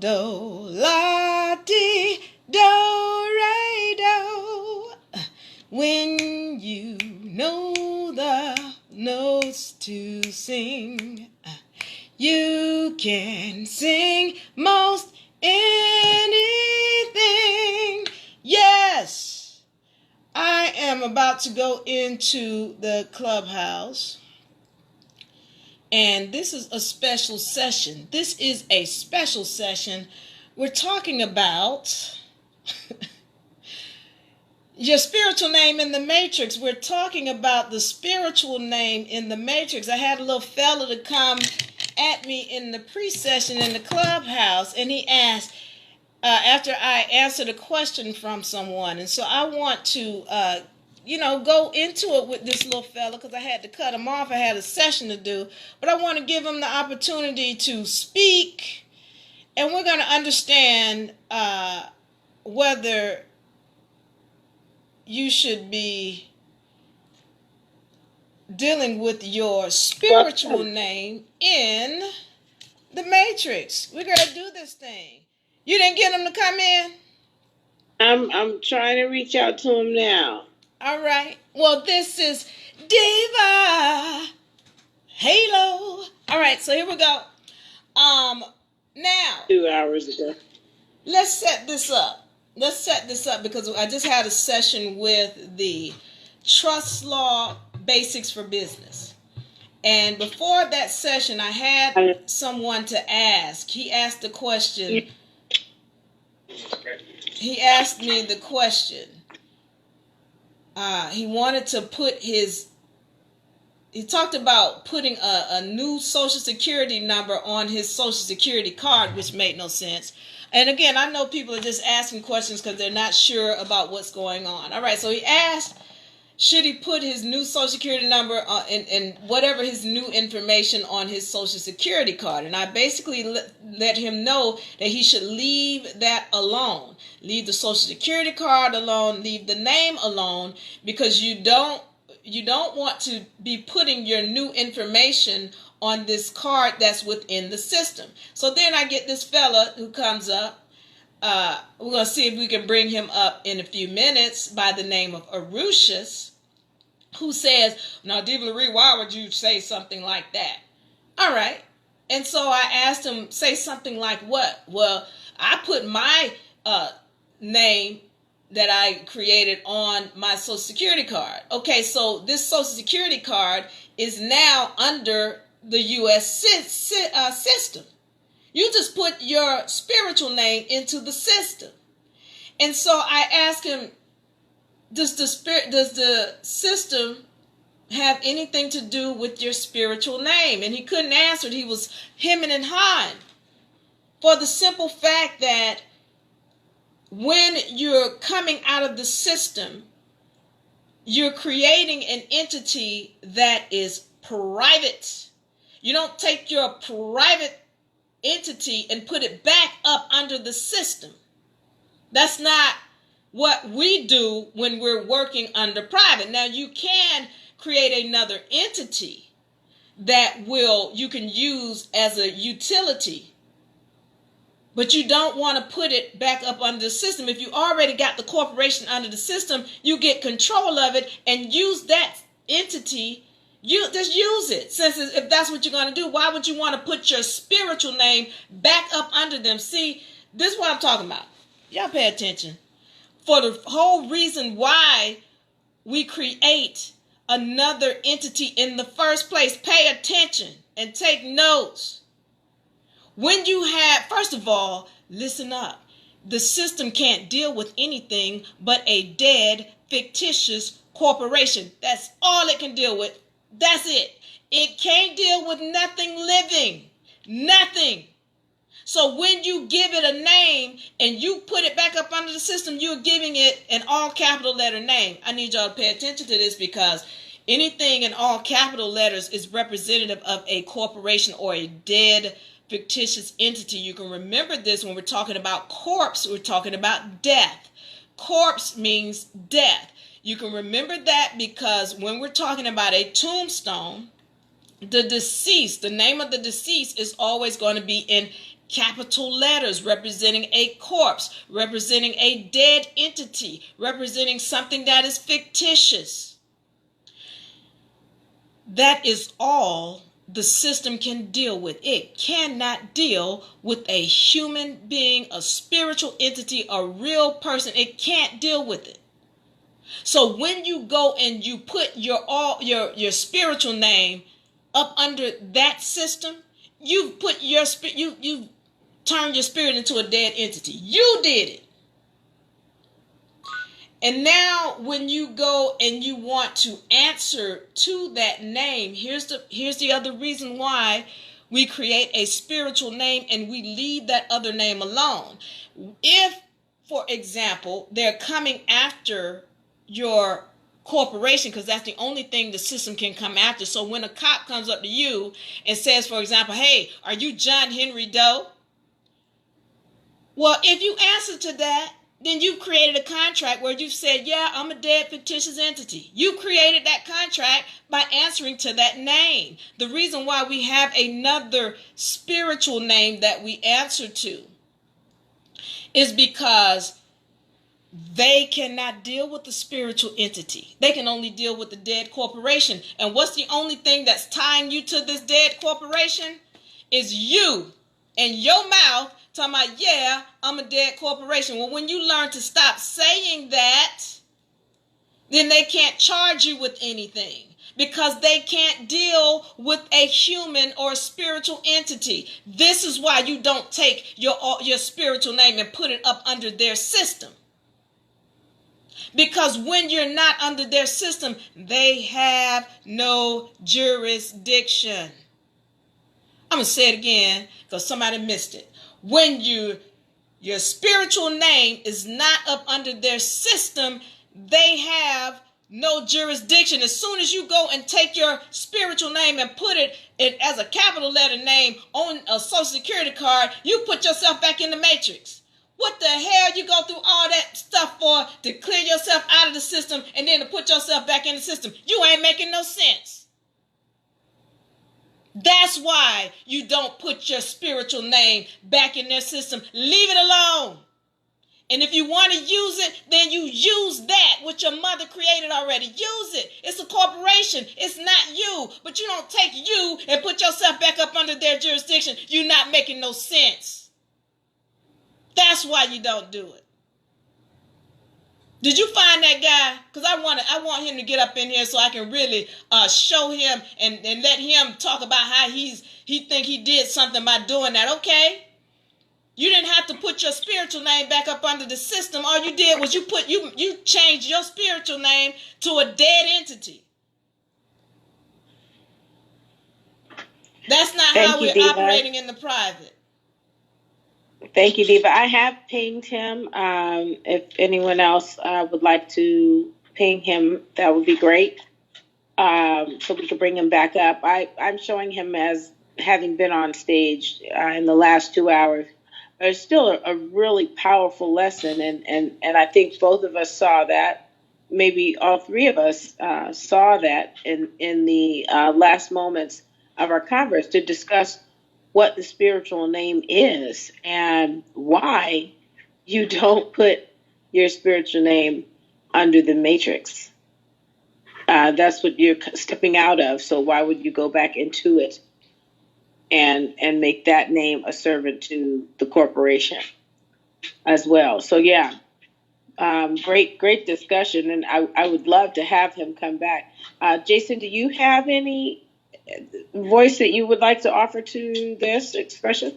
do, la, di, do, re, do. When you know the notes to sing, you can sing most anything. Yes, I am about to go into the clubhouse. And this is a special session. This is a special session. We're talking about your spiritual name in the matrix. We're talking about the spiritual name in the matrix. I had a little fella to come at me in the pre-session in the clubhouse, and he asked, after I answered a question from someone, and so I want to go into it with this little fella because I had to cut him off. I had a session to do, but I want to give him the opportunity to speak, and we're going to understand whether you should be dealing with your spiritual name in the matrix. We're going to do this thing. You didn't get him to come in? I'm trying to reach out to him now. All right. Well, this is Diva Halo. All right, so here we go. Now 2 hours ago. Let's set this up. Because I just had a session with the Trust Law Basics for Business. And before that session, I had someone to ask. He asked the question. He asked me the question. He wanted to he talked about putting a new Social Security number on his Social Security card, which made no sense. And again, I know people are just asking questions because they're not sure about what's going on. All right, so he asked, should he put his new Social Security number and whatever his new information on his Social Security card? And I basically let him know that he should leave that alone. Leave the Social Security card alone. Leave the name alone, because you don't want to be putting your new information on this card that's within the system. So then I get this fella who comes up. We're going to see if we can bring him up in a few minutes, by the name of Arushas, who says, now, Diva Marie, why would you say something like that? All right. And so I asked him, say something like what? Well, I put my name that I created on my Social Security card. Okay, so this Social Security card is now under the U.S. system. You just put your spiritual name into the system. And so I asked him, does the system have anything to do with your spiritual name? And he couldn't answer it. He was hemming and hawing, for the simple fact that when you're coming out of the system, you're creating an entity that is private. You don't take your private entity and put it back up under the system. That's not what we do when we're working under private. Now, you can create another entity that you can use as a utility, but you don't want to put it back up under the system. If you already got the corporation under the system, you get control of it and use that entity. You just use it. Since if that's what you're going to do, why would you want to put your spiritual name back up under them? See, this is what I'm talking about. Y'all pay attention. For the whole reason why we create another entity in the first place. Pay attention and take notes. When you have, first of all, listen up. The system can't deal with anything but a dead, fictitious corporation. That's all it can deal with. That's it. It can't deal with nothing living. Nothing. So when you give it a name and you put it back up under the system, you're giving it an all capital letter name. I need y'all to pay attention to this, because anything in all capital letters is representative of a corporation or a dead, fictitious entity. You can remember this when we're talking about corpse. We're talking about death. Corpse means death. You can remember that because when we're talking about a tombstone, the deceased, the name of the deceased is always going to be in capital letters representing a corpse, representing a dead entity, representing something that is fictitious. That is all the system can deal with. It cannot deal with a human being, a spiritual entity, a real person. It can't deal with it. So when you go and you put your spiritual name up under that system, you've put your you turned your spirit into a dead entity. You did it. And now when you go and you want to answer to that name, here's the other reason why we create a spiritual name and we leave that other name alone. If, for example, they're coming after your corporation, because that's the only thing the system can come after. So when a cop comes up to you and says, for example, hey, are you John Henry Doe? Well, if you answer to that, then you've created a contract where you've said, yeah, I'm a dead fictitious entity. You created that contract by answering to that name. The reason why we have another spiritual name that we answer to is because they cannot deal with the spiritual entity. They can only deal with the dead corporation. And what's the only thing that's tying you to this dead corporation? Is you and your mouth talking about, yeah, I'm a dead corporation. Well, when you learn to stop saying that, then they can't charge you with anything because they can't deal with a human or a spiritual entity. This is why you don't take your spiritual name and put it up under their system. Because when you're not under their system, they have no jurisdiction. I'm going to say it again because somebody missed it. When your spiritual name is not up under their system, they have no jurisdiction. As soon as you go and take your spiritual name and put it as a capital letter name on a social security card, you put yourself back in the matrix. What the hell you go through all that stuff for to clear yourself out of the system and then to put yourself back in the system? You ain't making no sense. That's why you don't put your spiritual name back in their system. Leave it alone. And if you want to use it, then you use that which your mother created already. Use it. It's a corporation. It's not you. But you don't take you and put yourself back up under their jurisdiction. You're not making no sense. That's why you don't do it. Did you find that guy? Because I want him to get up in here so I can really show him and let him talk about how he think he did something by doing that. Okay? You didn't have to put your spiritual name back up under the system. All you did was you changed your spiritual name to a dead entity. That's not how we're operating in the private. Thank you, Diva. I have pinged him. If anyone else would like to ping him, that would be great. So we can bring him back up. I'm showing him as having been on stage in the last 2 hours. There's still a really powerful lesson, and I think both of us saw that. Maybe all three of us saw that in the last moments of our converse to discuss what the spiritual name is and why you don't put your spiritual name under the matrix. That's what you're stepping out of. So why would you go back into it and make that name a servant to the corporation as well? So yeah, great discussion. And I would love to have him come back. Jason, do you have any voice that you would like to offer to this expression?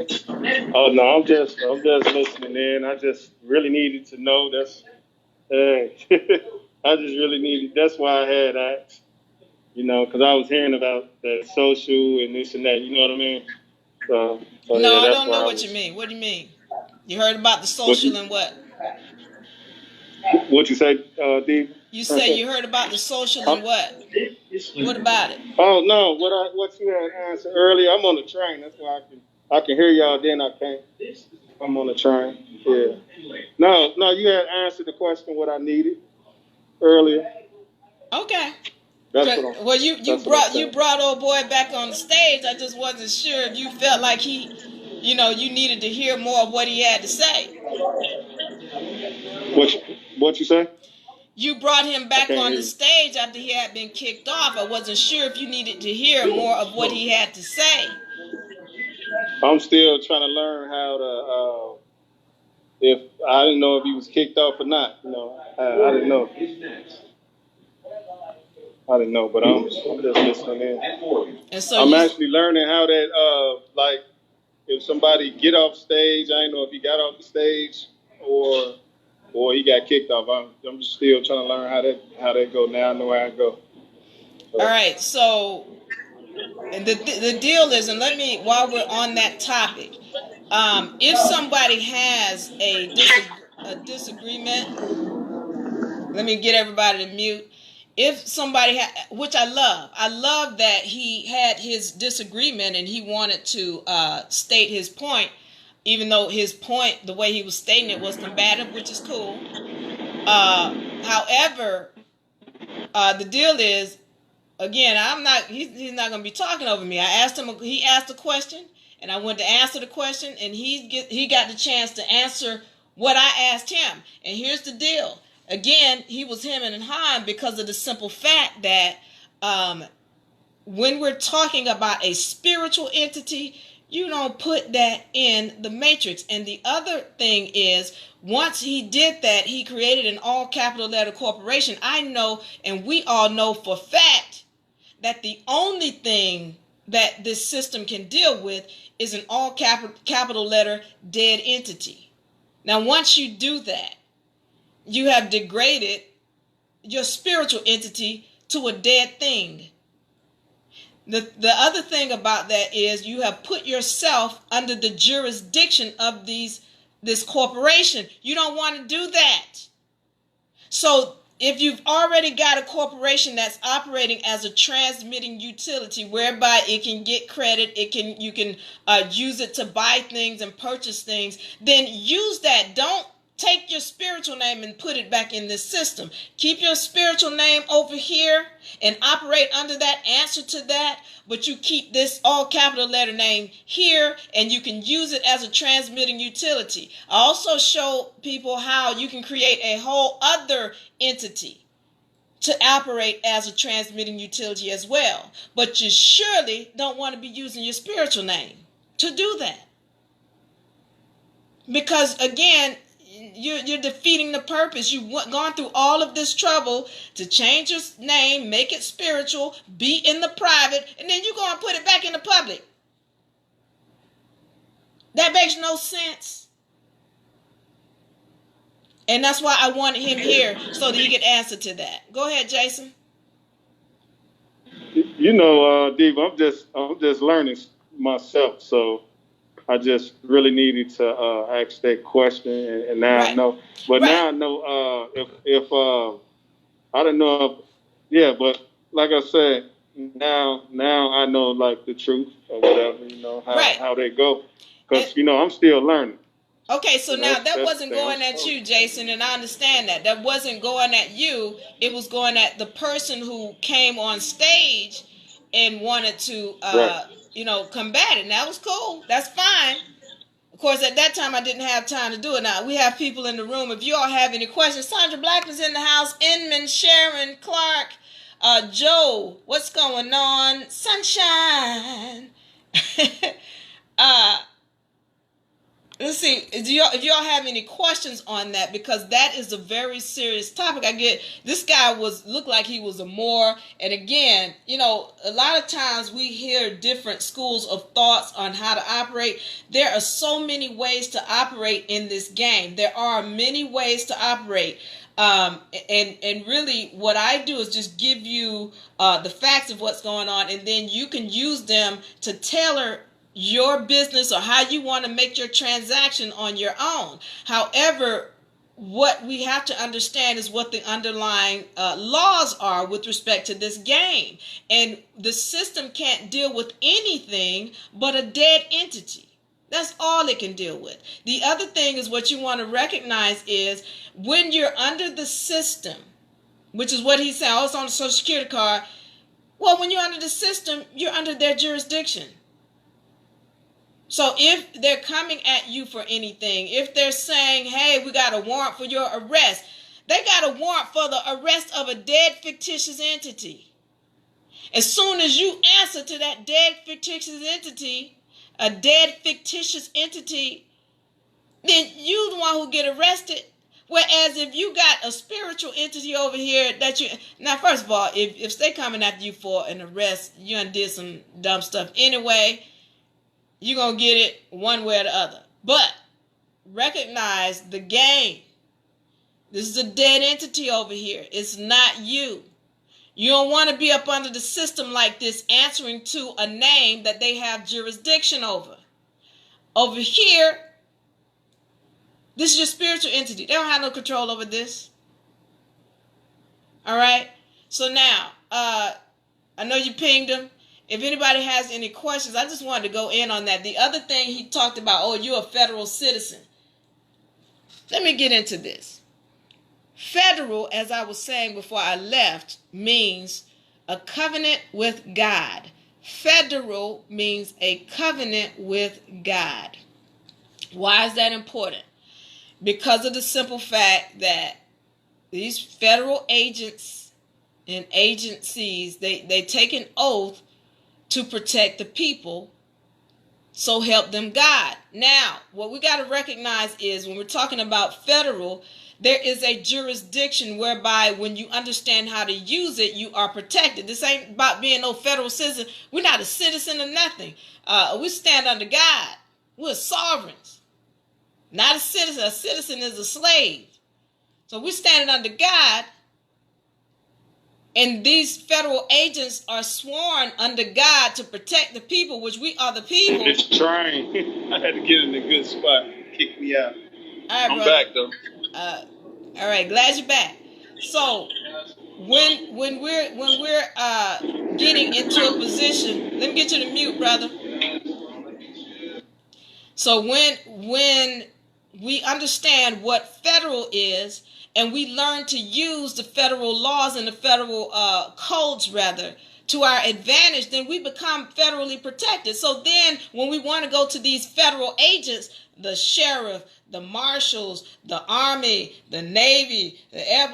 Oh no, I'm just listening in. I just really needed to know that's. I just really needed. That's why I had asked. Because I was hearing about that social and this and that. You know what I mean? So no, yeah, I don't know what you mean. What do you mean? You heard about the social and what? What you say, Dee? You said you heard about the social and what? What about it? Oh no, what you had answered earlier. I'm on the train. That's why I can hear y'all. Then I can't. I'm on the train. Yeah. No, you had answered the question what I needed earlier. Okay. Well, you brought old boy back on the stage. I just wasn't sure if you felt like he you needed to hear more of what he had to say. What you say? You brought him back Okay. on the stage after he had been kicked off. I wasn't sure if you needed to hear more of what he had to say. I'm still trying to learn how to. If I didn't know if he was kicked off or not, I didn't know. I didn't know, but I'm just listening in. And so I'm actually learning how that, like, if somebody get off stage, I didn't know if he got off the stage or he got kicked off. I'm just still trying to learn how that go. Now I know how it go. So. All right, so the deal is, and while we're on that topic, if somebody has a disagreement, let me get everybody to mute. If somebody which I love that he had his disagreement and he wanted to state his point, even though his point, the way he was stating it, was combative, which is cool. However, the deal is, again, he's not going to be talking over me. He asked a question, and I went to answer the question, and he got the chance to answer what I asked him. And here's the deal. Again, he was hemming and hawing because of the simple fact that when we're talking about a spiritual entity, you don't put that in the matrix. And the other thing is, once he did that, he created an all capital letter corporation. I know, and we all know for fact, that the only thing that this system can deal with is an all capital letter dead entity. Now, once you do that, you have degraded your spiritual entity to a dead thing. The other thing about that is you have put yourself under the jurisdiction of this corporation. You don't want to do that. So if you've already got a corporation that's operating as a transmitting utility, whereby it can get credit, you can use it to buy things and purchase things, then use that. Don't take your spiritual name and put it back in this system. Keep your spiritual name over here and operate under that, answer to that, but you keep this all capital letter name here and you can use it as a transmitting utility. I also show people how you can create a whole other entity to operate as a transmitting utility as well. But you surely don't want to be using your spiritual name to do that. Because again, you're defeating the purpose. You've gone through all of this trouble to change your name, make it spiritual, be in the private, and then you go and put it back in the public. That makes no sense. And that's why I wanted him here, so that he could answer to that. Go ahead, Jason. Diva, I'm just learning myself, so I just really needed to ask that question, and now I know. But now I know if I don't know but like I said, now I know like the truth or whatever, how they go, because I'm still learning. Okay, so now that wasn't going at you, Jason, and I understand that. That wasn't going at you. It was going at the person who came on stage and wanted to combat it. And that was cool. That's fine. Of course, at that time, I didn't have time to do it. Now, we have people in the room. If you all have any questions, Sandra Blackman's in the house. Inman, Sharon, Clark, Joe, what's going on? Sunshine. Let's see, if y'all have any questions on that, because that is a very serious topic. I get this guy looked like he was a Moor, and again, a lot of times we hear different schools of thoughts on how to operate. There are so many ways to operate in this game. There are many ways to operate. And really what I do is just give you the facts of what's going on, and then you can use them to tailor your business or how you want to make your transaction on your own. However, what we have to understand is what the underlying laws are with respect to this game. And the system can't deal with anything but a dead entity. That's all it can deal with. The other thing is, what you want to recognize is when you're under the system, which is what he's saying, oh, it's on the Social Security card. Well, when you're under the system, you're under their jurisdiction. So if they're coming at you for anything, if they're saying, hey, we got a warrant for your arrest, they got a warrant for the arrest of a dead fictitious entity. As soon as you answer to that dead fictitious entity, a dead fictitious entity, then you the one who get arrested. Whereas if you got a spiritual entity over here that you, now first of all, if they coming after you for an arrest, you done did some dumb stuff anyway, you're going to get it one way or the other. But recognize the game. This is a dead entity over here. It's not you. You don't want to be up under the system like this, answering to a name that they have jurisdiction over. Over here, this is your spiritual entity. They don't have no control over this. All right? So now, I know you pinged them. If anybody has any questions, I just wanted to go in on that. The other thing he talked about, oh, you're a federal citizen. Let me get into this. Federal, as I was saying before I left, means a covenant with God. Federal means a covenant with God. Why is that important? Because of the simple fact that these federal agents and agencies, they take an oath to protect the people, so help them God. Now, what we got to recognize is when we're talking about federal, there is a jurisdiction whereby when you understand how to use it, you are protected. This ain't about being no federal citizen. We're not a citizen of nothing. We stand under God. We're sovereigns, not a citizen. A citizen is a slave. So we're standing under God. And these federal agents are sworn under God to protect the people, which we are the people. It's trying. I had to get in a good spot. Kick me out. All right, I'm brother. back though. All right, glad you're back. So when we're getting into a position, let me get you to mute, brother. So when we understand what federal is, and we learn to use the federal laws and the federal codes, rather, to our advantage, then we become federally protected. So then when we want to go to these federal agents, the sheriff, the marshals, the army, the navy, the air,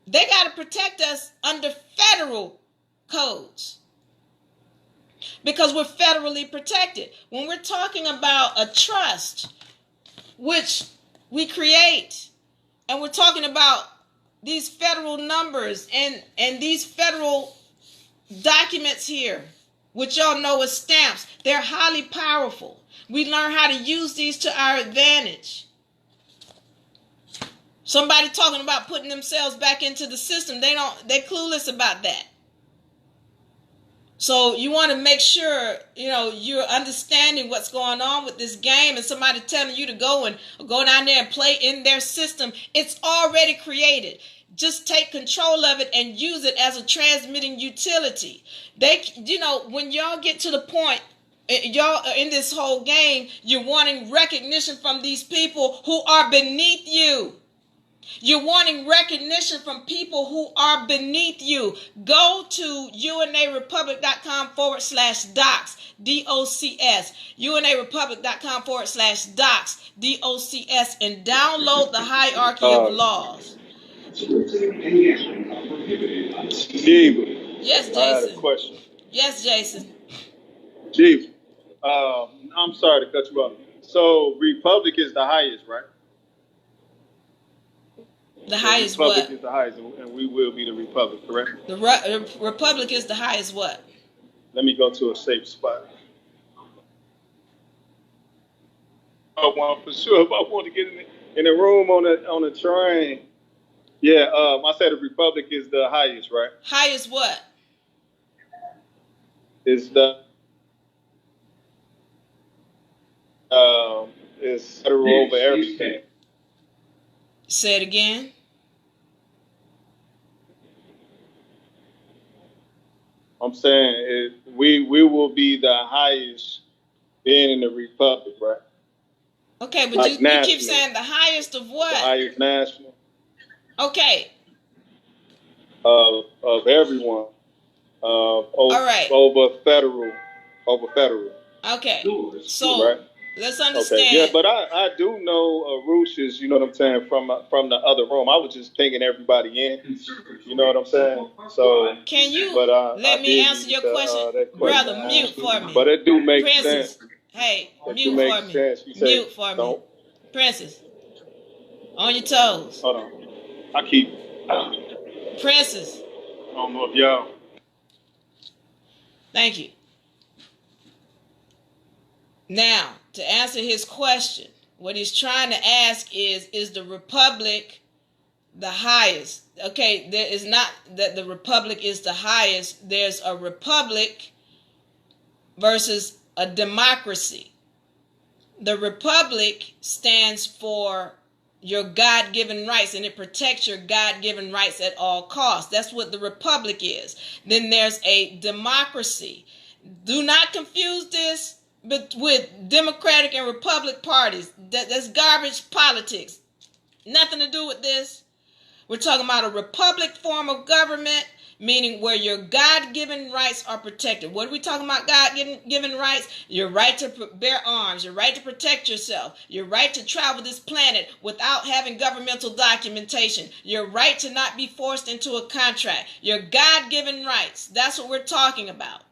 they got to protect us under federal codes because we're federally protected. When we're talking about a trust, which we create, and we're talking about these federal numbers and these federal documents here, which y'all know as stamps, they're highly powerful. We learn how to use these to our advantage. Somebody talking about putting themselves back into the system, they're clueless about that. So you want to make sure, you're understanding what's going on with this game, and somebody telling you to go down there and play in their system. It's already created. Just take control of it and use it as a transmitting utility. When y'all get to the point, y'all are in this whole game, you're wanting recognition from these people who are beneath you. You're wanting recognition from people who are beneath you. Go to unarepublic.com/docs, DOCS, unarepublic.com/docs, DOCS, and download the hierarchy of laws. Steve, Yes, Jason. I had a question. Yes, Jason. Chief, I'm sorry to cut you off. So Republic is the highest, right? The highest Republic what? is the highest, and we will be the Republic, correct? The Republic is the highest what? Let me go to a safe spot. I want for sure if I want to get in the room on the train. Yeah, I said the Republic is the highest, right? Highest what? It's the it's federal over everything. Say it again. I'm saying we will be the highest being in the Republic, right? Okay, but Like you keep saying the highest of what? The highest national. Okay. Of everyone. All right. Over federal. Okay. So Right. let's Okay. understand. Yeah, but I do know Roosh is, you know what I'm saying, from the other room. I was just pinging everybody in. You know what I'm saying? So Can you but let I me did answer need your to, question? that question Brother, mute answered. for me. But it do make Princess, sense. hey, It do mute make for me. sense. You say Mute for me. don't. Princess, on your toes. Hold on. I keep. I Princess, don't know if y'all. thank you. Now, to answer his question, what he's trying to ask is the republic the highest? Okay, there is not that the republic is the highest. There's a republic versus a democracy. The republic stands for your God-given rights, and it protects your God-given rights at all costs. That's what the republic is. Then there's a democracy. Do not confuse this with Democratic and Republican parties. That's garbage politics. Nothing to do with this. We're talking about a republic form of government, meaning where your God-given rights are protected. What are we talking about God-given rights? Your right to bear arms, your right to protect yourself, your right to travel this planet without having governmental documentation, your right to not be forced into a contract, your God-given rights. That's what we're talking about.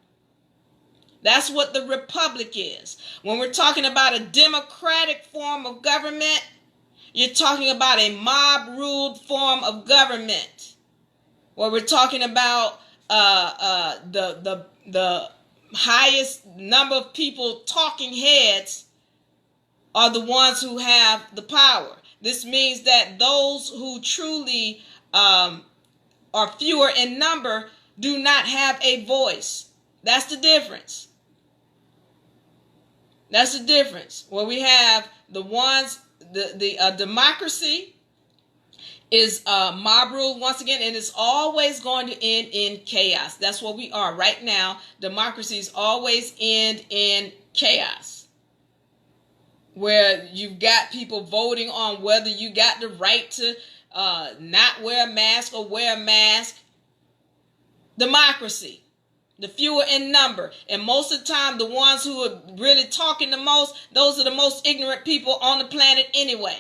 That's what the republic is. When we're talking about a democratic form of government, you're talking about a mob-ruled form of government, where we're talking about the highest number of people talking heads are the ones who have the power. This means that those who truly are fewer in number do not have a voice. That's the difference. That's the difference. Where we have the ones, the democracy is mob rule once again, and it's always going to end in chaos. That's what we are right now. Democracies always end in chaos, where you've got people voting on whether you got the right to not wear a mask or wear a mask. Democracy. The fewer in number. And most of the time, the ones who are really talking the most, those are the most ignorant people on the planet anyway.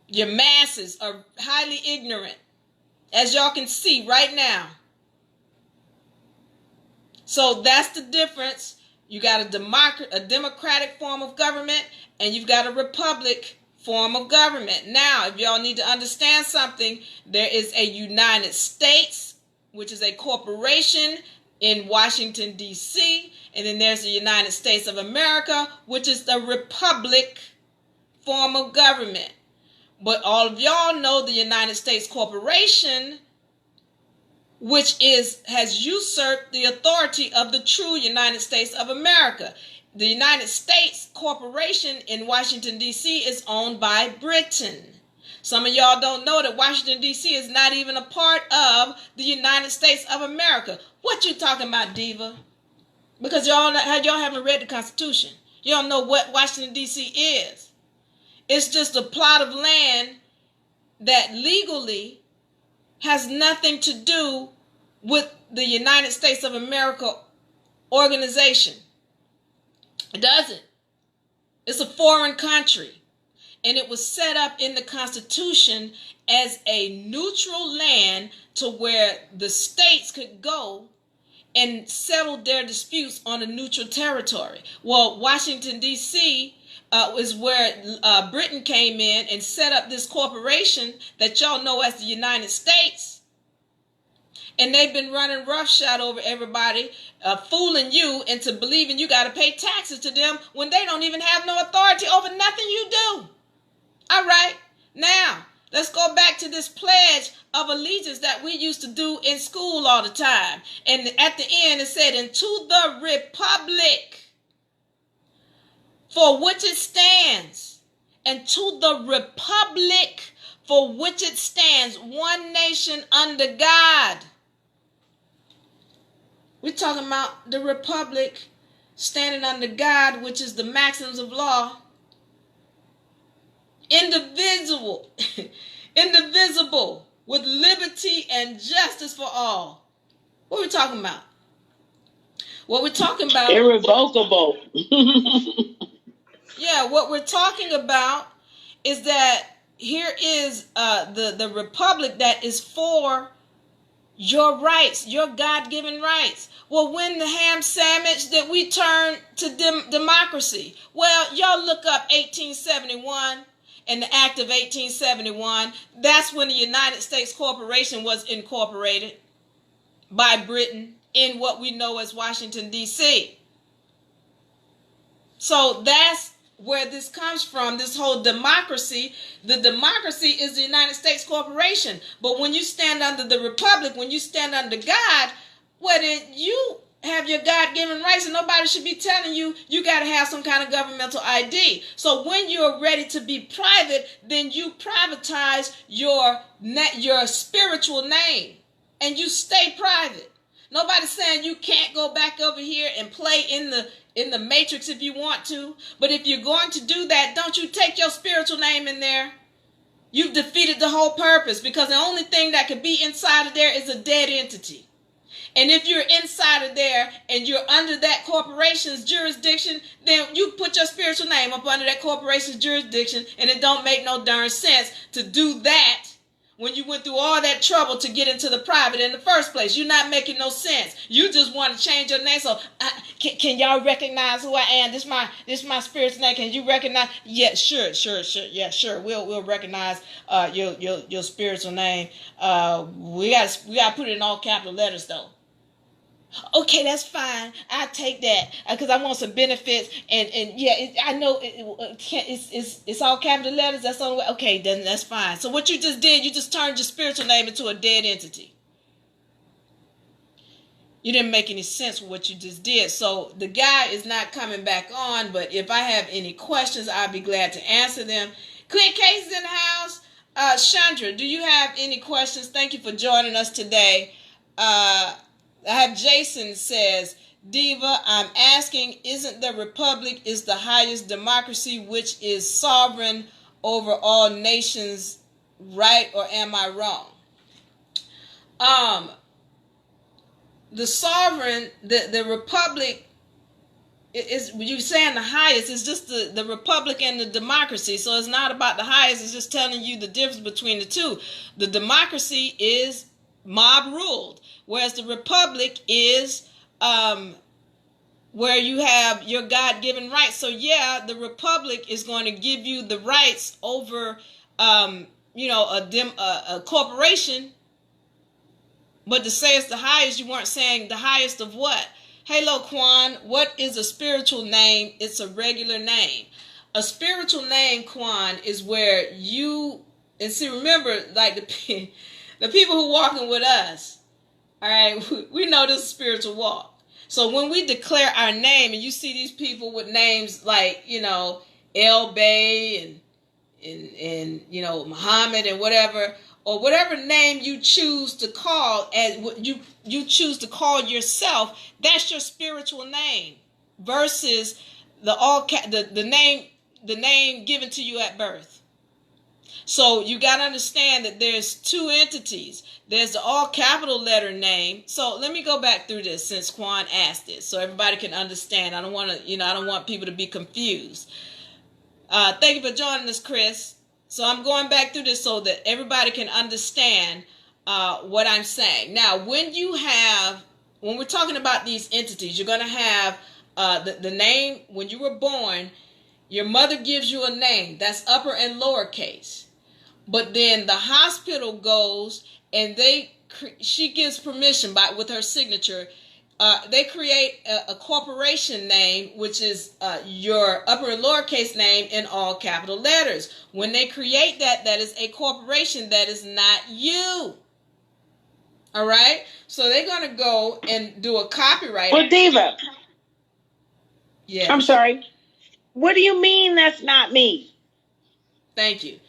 Your masses are highly ignorant, as y'all can see right now. So that's the difference. You got a democratic form of government, and you've got a republic form of government. Now, if y'all need to understand something, there is a United States, which is a corporation in Washington, D.C., and then there's the United States of America, which is the republic form of government. But all of y'all know the United States Corporation, which has usurped the authority of the true United States of America. The United States Corporation in Washington, D.C. is owned by Britain. Some of y'all don't know that Washington, D.C. is not even a part of the United States of America. What you talking about, Diva? Because y'all haven't read the Constitution. You don't know what Washington, D.C. is. It's just a plot of land that legally has nothing to do with the United States of America organization. It doesn't. It's a foreign country. And it was set up in the Constitution as a neutral land to where the states could go and settle their disputes on a neutral territory. Well, Washington, D.C. is where Britain came in and set up this corporation that y'all know as the United States. And they've been running roughshod over everybody, fooling you into believing you got to pay taxes to them when they don't even have no authority over nothing you do. All right, now let's go back to this pledge of allegiance that we used to do in school all the time. And at the end it said, "And to the republic for which it stands, and to the republic for which it stands, one nation under God." We're talking about the republic standing under God, which is the maxims of law. Indivisible, with liberty and justice for all. What are we talking about? What we're talking about, Irrevocable. yeah, what we're talking about is that here is the republic that is for your rights, your God-given rights. Well, when the ham sandwich that we turn to democracy? Well, y'all look up 1871 and the Act of 1871. That's when the United States Corporation was incorporated by Britain in what we know as Washington, D.C. So that's where this comes from, this whole democracy. The democracy is the United States Corporation. But when you stand under the republic, when you stand under God, well, then you have your God-given rights, and nobody should be telling you you got to have some kind of governmental ID. So when you're ready to be private, then you privatize your spiritual name, and you stay private. Nobody's saying you can't go back over here and play in the matrix if you want to. But if you're going to do that, don't you take your spiritual name in there. You've defeated the whole purpose, because the only thing that could be inside of there is a dead entity. And if you're inside of there and you're under that corporation's jurisdiction, then you put your spiritual name up under that corporation's jurisdiction, and it don't make no darn sense to do that when you went through all that trouble to get into the private in the first place. You're not making no sense. You just want to change your name. So can y'all recognize who I am? This my spiritual name. Can you recognize? Yeah, sure. Yeah, sure. We'll recognize your spiritual name. We got to put it in all capital letters though. Okay, that's fine. I'll take that because I want some benefits. And yeah, I know it's all capital letters. That's the only way. Okay, then that's fine. So what you just did, you just turned your spiritual name into a dead entity. You didn't make any sense with what you just did. So the guy is not coming back on. But if I have any questions, I'll be glad to answer them. Clint Case is in the house. Chandra, do you have any questions? Thank you for joining us today. I have Jason says, Diva, I'm asking, isn't the republic is the highest democracy, which is sovereign over all nations, right? Or am I wrong? The sovereign, the republic is, you saying the highest, it's just the republic and the democracy. So it's not about the highest, it's just telling you the difference between the two. The democracy is mob ruled, whereas the republic is where you have your God-given rights. So yeah, the republic is going to give you the rights over a corporation. But to say it's the highest, you weren't saying the highest of what? Hello, Quan. What is a spiritual name? It's a regular name. A spiritual name, Quan, is where you, and see, remember, like the people who walking with us, all right, we know this is a spiritual walk. So when we declare our name, and you see these people with names like, El Bay and Muhammad and whatever, or whatever name you choose to call, and you choose to call yourself, that's your spiritual name, versus the name given to you at birth. So you got to understand that there's two entities. There's the all capital letter name. So let me go back through this since Quan asked this, so everybody can understand. I don't want people to be confused. Thank you for joining us, Chris. So I'm going back through this so that everybody can understand what I'm saying. Now, when we're talking about these entities, you're going to have the name. When you were born, your mother gives you a name. That's upper and lower case. But then the hospital goes and she gives permission with her signature. They create a corporation name, which is your upper and lower case name in all capital letters. When they create that is a corporation, that is not you. All right? So they're going to go and do a copyright. Well, Diva. Yeah. I'm sorry. What do you mean that's not me? Thank you.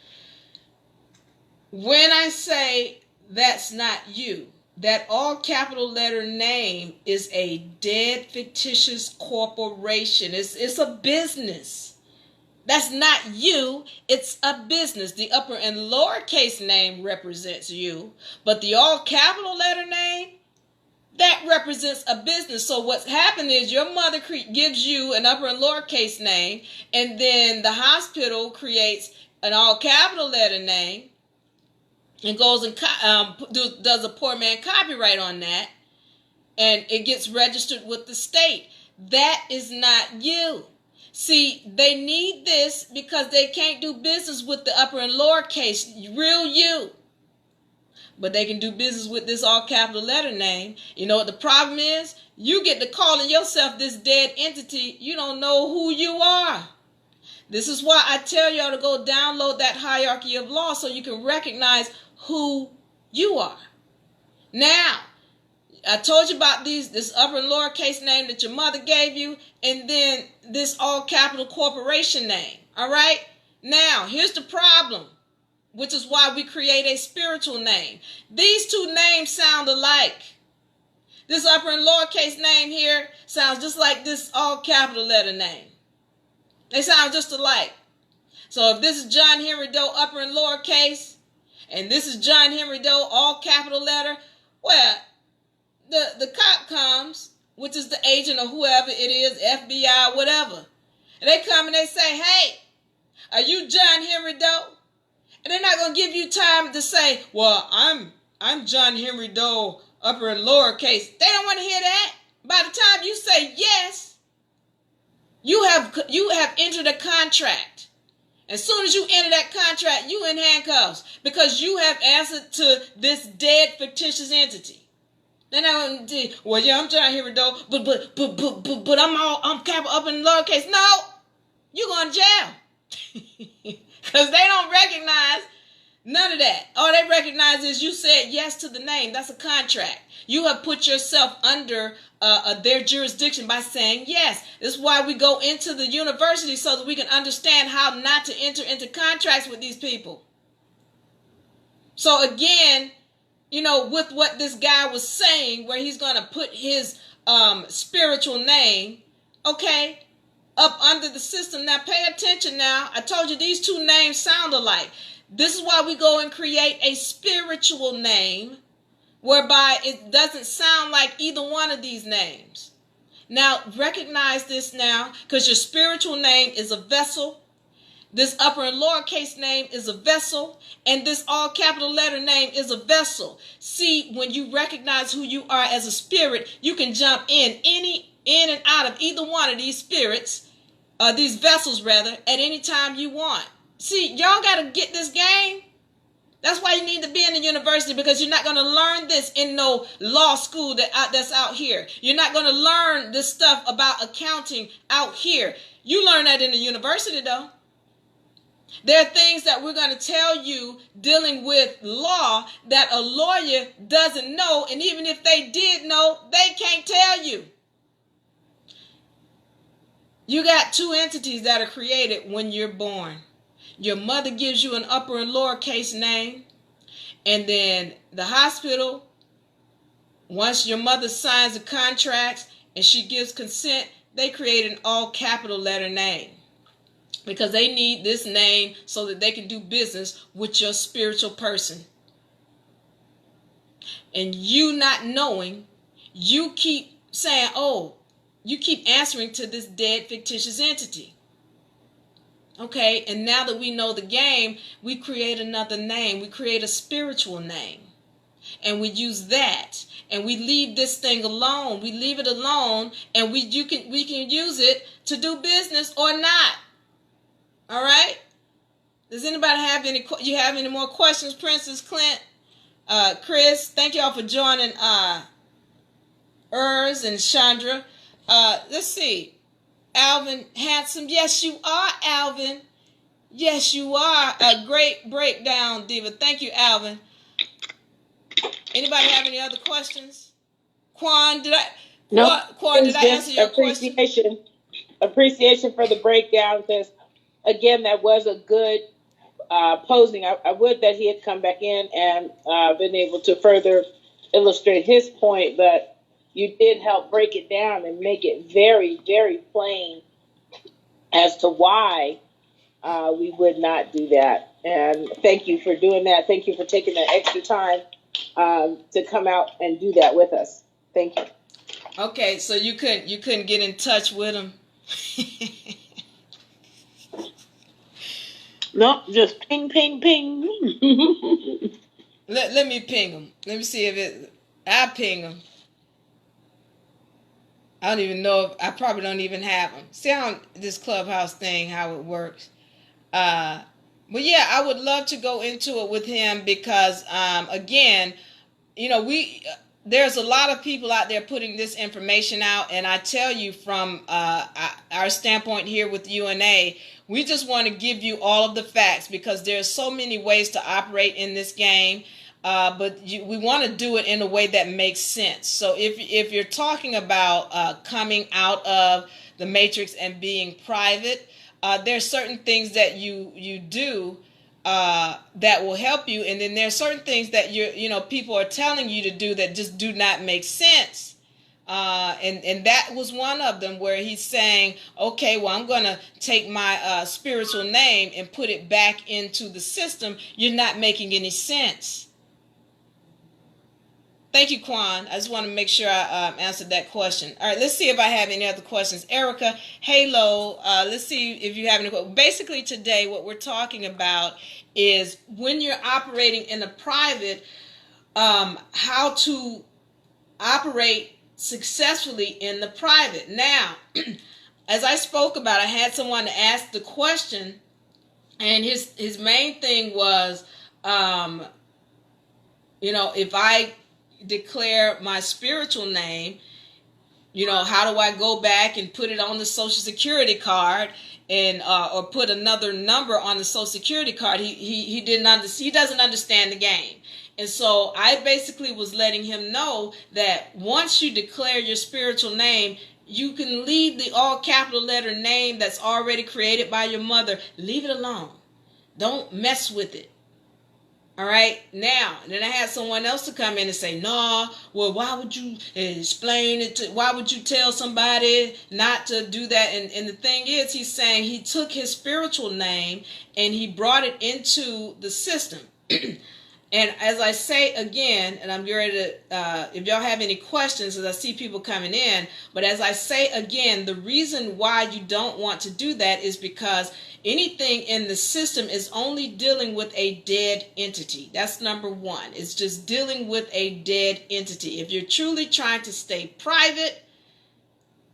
When I say that's not you, that all capital letter name is a dead fictitious corporation. It's a business. That's not you. It's a business. The upper and lowercase name represents you, but the all capital letter name, that represents a business. So what's happened is your mother gives you an upper and lowercase name, and then the hospital creates an all capital letter name and goes and does a poor man copyright on that, and it gets registered with the state. That is not you. See, they need this because they can't do business with the upper and lowercase real you. But they can do business with this all capital letter name. You know what the problem is? You get to calling yourself this dead entity. You don't know who you are. This is why I tell y'all to go download that hierarchy of law so you can recognize who you are. Now, I told you about this upper and lowercase name that your mother gave you, and then this all capital corporation name. All right? Now, here's the problem, which is why we create a spiritual name. These two names sound alike. This upper and lowercase name here sounds just like this all capital letter name. They sound just alike. So if this is John Henry Doe upper and lowercase, and this is John Henry Doe all capital letter, well, the cop comes, which is the agent or whoever it is, FBI, whatever. And they come and they say, hey, are you John Henry Doe? And they're not going to give you time to say, well, I'm John Henry Doe, upper and lowercase. They don't want to hear that. By the time you say yes, you have entered a contract. As soon as you enter that contract, you in handcuffs because you have answered to this dead fictitious entity. They're not going to say, well, yeah, I'm John Henry Doe, but I'm capital up in lowercase. No, you're going to jail. Because they don't recognize none of that. All they recognize is you said yes to the name. That's a contract. You have put yourself under their jurisdiction by saying yes. This is why we go into the university so that we can understand how not to enter into contracts with these people. So again, you know, with what this guy was saying, where he's going to put his spiritual name, okay, up under the system. Now pay attention now. I told you these two names sound alike. This is why we go and create a spiritual name whereby it doesn't sound like either one of these names. Now recognize this now, because your spiritual name is a vessel. This upper and lowercase name is a vessel, and this all capital letter name is a vessel. See, when you recognize who you are as a spirit, you can jump in and out of either one of these spirits, these vessels rather, at any time you want. See, y'all got to get this game. That's why you need to be in the university, because you're not going to learn this in no law school that's out here. You're not going to learn this stuff about accounting out here. You learn that in the university, though. There are things that we're going to tell you dealing with law that a lawyer doesn't know, and even if they did know, they can't tell you. You got two entities that are created when you're born. Your mother gives you an upper and lowercase name, and then the hospital, once your mother signs the contracts and she gives consent, they create an all capital letter name. Because they need this name so that they can do business with your spiritual person. And you not knowing, you keep saying, oh, you keep answering to this dead fictitious entity. Okay, and now that we know the game, we create another name. We create a spiritual name. And we use that. And we leave this thing alone. We leave it alone, and we can use it to do business or not. All right. Does anybody have any more questions, Princess, Clint, Chris? Thank y'all for joining Urs and Chandra. Let's see. Alvin Handsome. Yes, you are, Alvin. Yes, you are. A great breakdown, Diva. Thank you, Alvin. Anybody have any other questions? Quan, did I answer your question? Appreciation for the breakdown, because again, that was a good posing. I would that he had come back in and been able to further illustrate his point, but you did help break it down and make it very, very plain as to why we would not do that. And thank you for doing that. Thank you for taking that extra time to come out and do that with us. Thank you. Okay, so you couldn't get in touch with him. No, just ping, ping, ping. Let me ping him. Let me see if it. I ping him. I don't even know if I probably don't even have him. See how this Clubhouse thing how it works. But yeah, I would love to go into it with him because again, there's a lot of people out there putting this information out, and I tell you from our standpoint here with UNA, we just want to give you all of the facts because there's so many ways to operate in this game. But we want to do it in a way that makes sense. So if you're talking about coming out of the matrix and being private, there's certain things that you do that will help you, and then there's certain things that people are telling you to do that just do not make sense. And that was one of them where he's saying, okay, well, I'm going to take my spiritual name and put it back into the system. You're not making any sense. Thank you, Quan. I just want to make sure I answered that question. All right, let's see if I have any other questions. Erica, Halo, let's see if you have any questions. Basically, today, what we're talking about is when you're operating in a private, how to operate successfully in the private. Now, as I spoke about, I had someone to ask the question, and his main thing was, if I declare my spiritual name, how do I go back and put it on the Social Security card and or put another number on the Social Security card? He doesn't understand the game. And so I basically was letting him know that once you declare your spiritual name, you can leave the all capital letter name that's already created by your mother. Leave it alone. Don't mess with it. All right. Now, then I had someone else to come in and say, no, well, why would you explain it why would you tell somebody not to do that? And the thing is, he's saying he took his spiritual name and he brought it into the system. And as I say again, and I'm ready to, if y'all have any questions, as I see people coming in, but as I say again, the reason why you don't want to do that is because anything in the system is only dealing with a dead entity. That's number one. It's just dealing with a dead entity. If you're truly trying to stay private,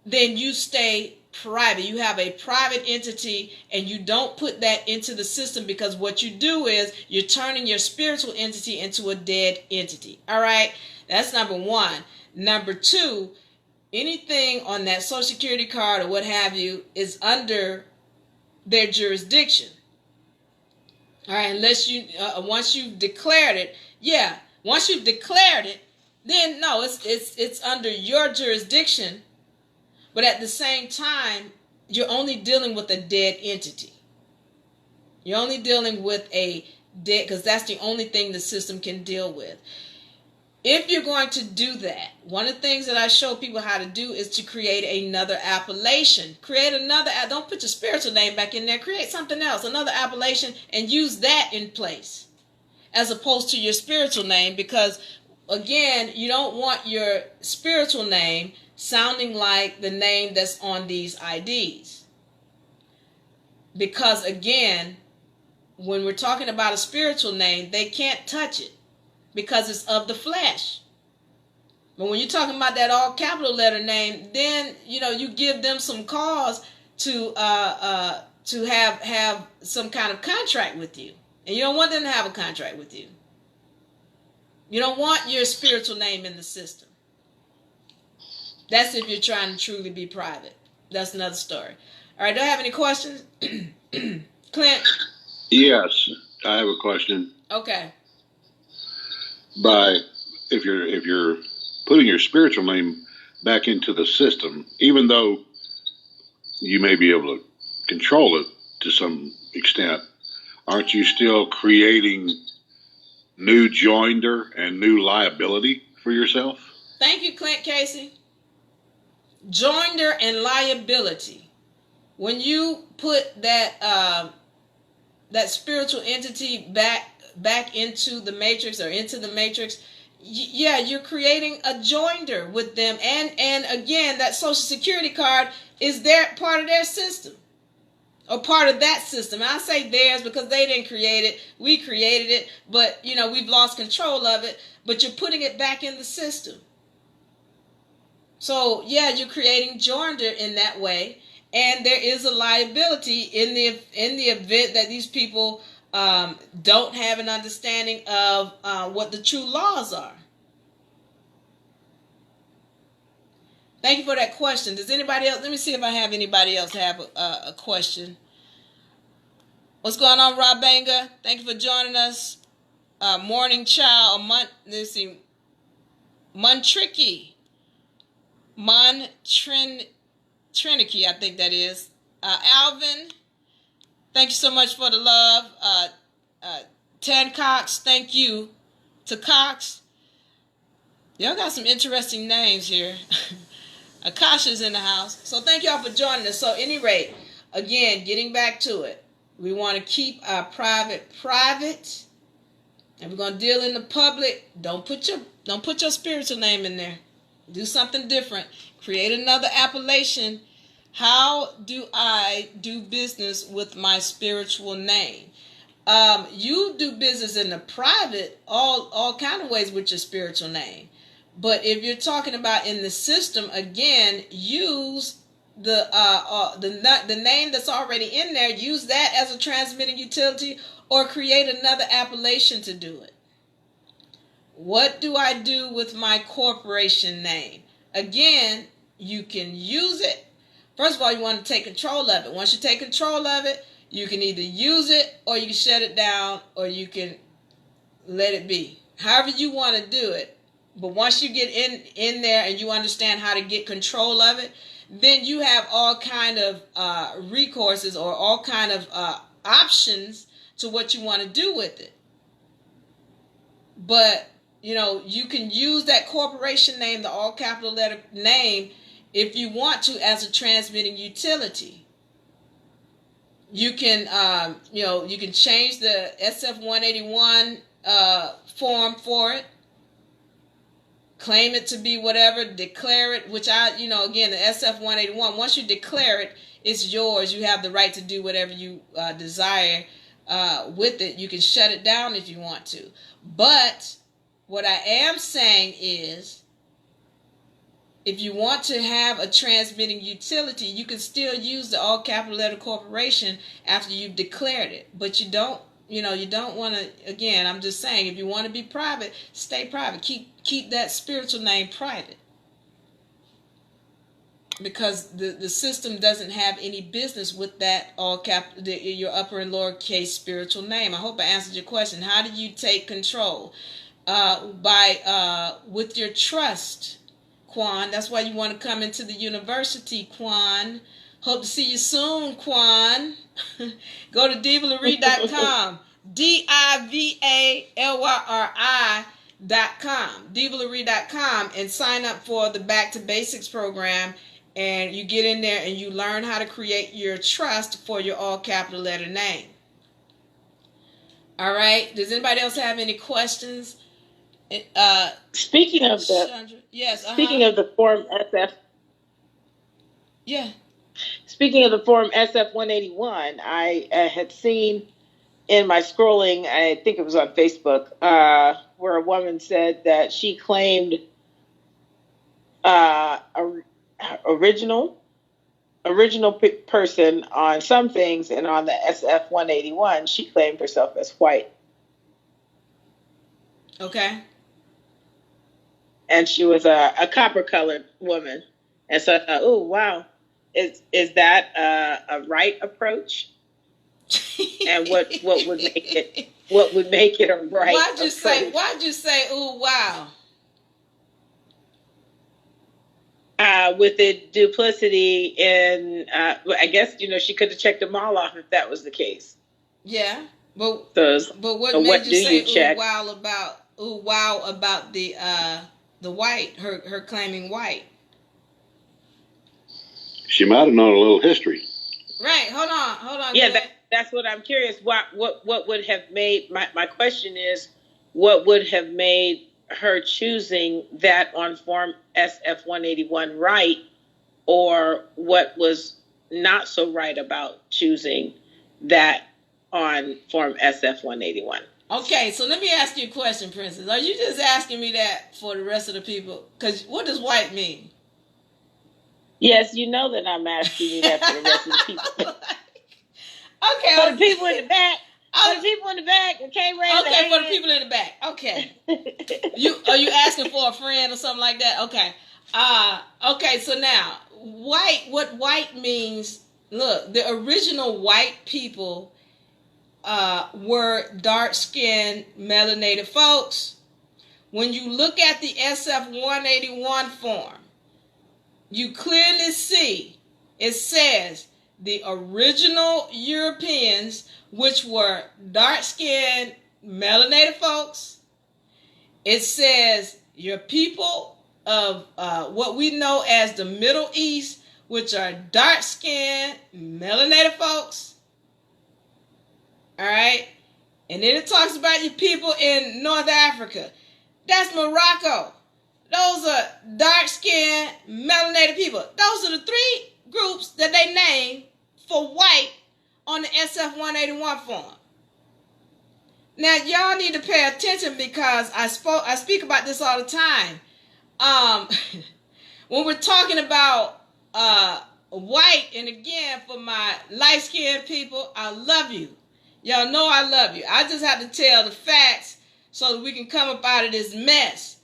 then you stay private. You have a private entity and you don't put that into the system, because what you do is you're turning your spiritual entity into a dead entity. All right. That's number one. Number two, anything on that Social Security card or what have you is under their jurisdiction. All right. Unless you, once you've declared it, once you've declared it, then no, it's under your jurisdiction. But at the same time, you're only dealing with a dead entity. You're only dealing with a dead, because that's the only thing the system can deal with. If you're going to do that, one of the things that I show people how to do is to create another appellation. Create another, don't put your spiritual name back in there. Create something else, another appellation, and use that in place as opposed to your spiritual name, because again, you don't want your spiritual name sounding like the name that's on these IDs. Because again, when we're talking about a spiritual name, they can't touch it because it's of the flesh. But when you're talking about that all capital letter name, then you give them some cause to have some kind of contract with you. And you don't want them to have a contract with you. You don't want your spiritual name in the system. That's if you're trying to truly be private. That's another story. All right, do I have any questions? Clint? Yes, I have a question. Okay. If you're putting your spiritual name back into the system, even though you may be able to control it to some extent, aren't you still creating new joinder and new liability for yourself? Thank you, Clint Casey. Joinder and liability. When you put that spiritual entity back into the matrix or into the matrix, yeah, you're creating a joinder with them, and again, that Social Security card is their part of their system, or part of that system. And I say theirs because they didn't create it, we created it, but we've lost control of it. But you're putting it back in the system. So yeah, you're creating joinder in that way, and there is a liability in the event that these people don't have an understanding of what the true laws are. Thank you for that question. Does anybody else? Let me see if I have anybody else have a question. What's going on, Rob Banga? Thank you for joining us. Morning Child, let's see, Montricky, Trinicky, I think that is. Alvin, thank you so much for the love. Tan Cox, thank you to Cox. Y'all got some interesting names here. Akasha's in the house. So thank y'all for joining us. So at any rate, again, getting back to it, we want to keep our private, and we're going to deal in the public. Don't put your spiritual name in there. Do something different. Create another appellation. How do I do business with my spiritual name? You do business in the private all kind of ways with your spiritual name. But if you're talking about in the system, again, use the name that's already in there. Use that as a transmitting utility, or create another appellation to do it. What do I do with my corporation name? Again, you can use it. First of all, you want to take control of it. Once you take control of it, you can either use it, or you can shut it down, or you can let it be. However you want to do it. But once you get in there and you understand how to get control of it, then you have all kind of recourses, or all kind of options to what you want to do with it. But you can use that corporation name, the all capital letter name, if you want to, as a transmitting utility. You can you can change the SF-181 form for it. Claim it to be whatever, declare it, which again, the SF-181, once you declare it, it's yours. You have the right to do whatever you desire with it. You can shut it down if you want to. But what I am saying is, if you want to have a transmitting utility, you can still use the all capital letter corporation after you've declared it. But you don't want to, again, I'm just saying, if you want to be private, stay private. Keep that spiritual name private. Because the system doesn't have any business with that your upper and lowercase spiritual name. I hope I answered your question. How do you take control? With your trust, Quan. That's why you want to come into the university, Quan. Hope to see you soon, Quan. Go to DivaLarie.com. DivaLarie.com. DivaLarie.com, and sign up for the Back to Basics program. And you get in there and you learn how to create your trust for your all capital letter name. All right. Does anybody else have any questions? Speaking of the Chandra? Yes. Speaking of the form SF. Yeah. Speaking of the form SF-181, I had seen in my scrolling, I think it was on Facebook, where a woman said that she claimed original person on some things, and on the SF-181, she claimed herself as white. Okay. And she was a copper-colored woman. And so I thought, oh, wow. Is that a right approach? And what would make it a right approach? Why'd you say ooh wow? With the duplicity in I guess she could have checked them all off if that was the case. Yeah. But what so made what you say check? ooh wow about the white, her claiming white? She might have known a little history. Right. Hold on. Yeah, that's what I'm curious. What would have made my question is, what would have made her choosing that on Form SF-181 right, or what was not so right about choosing that on Form SF-181. Okay, so let me ask you a question, Princess. Are you just asking me that for the rest of the people? Because what does white mean? Yes, you know that I'm asking you that for the rest of the people. Okay. For the people in the back. For the people in the back, okay, okay, for the people in the back. Okay. Are you asking for a friend or something like that? Okay. Okay, so now what white means, look, the original white people were dark-skinned, melanated folks. When you look at the SF-181 form, you clearly see it says the original Europeans, which were dark-skinned, melanated folks. It says your people of what we know as the Middle East, which are dark-skinned, melanated folks. All right? And then it talks about your people in North Africa. That's Morocco. Those are dark-skinned, melanated people. Those are the three groups that they named for white on the SF-181 form. Now, y'all need to pay attention because I speak about this all the time. When we're talking about white, and again, for my light-skinned people, I love you. Y'all know I love you. I just have to tell the facts so that we can come up out of this mess.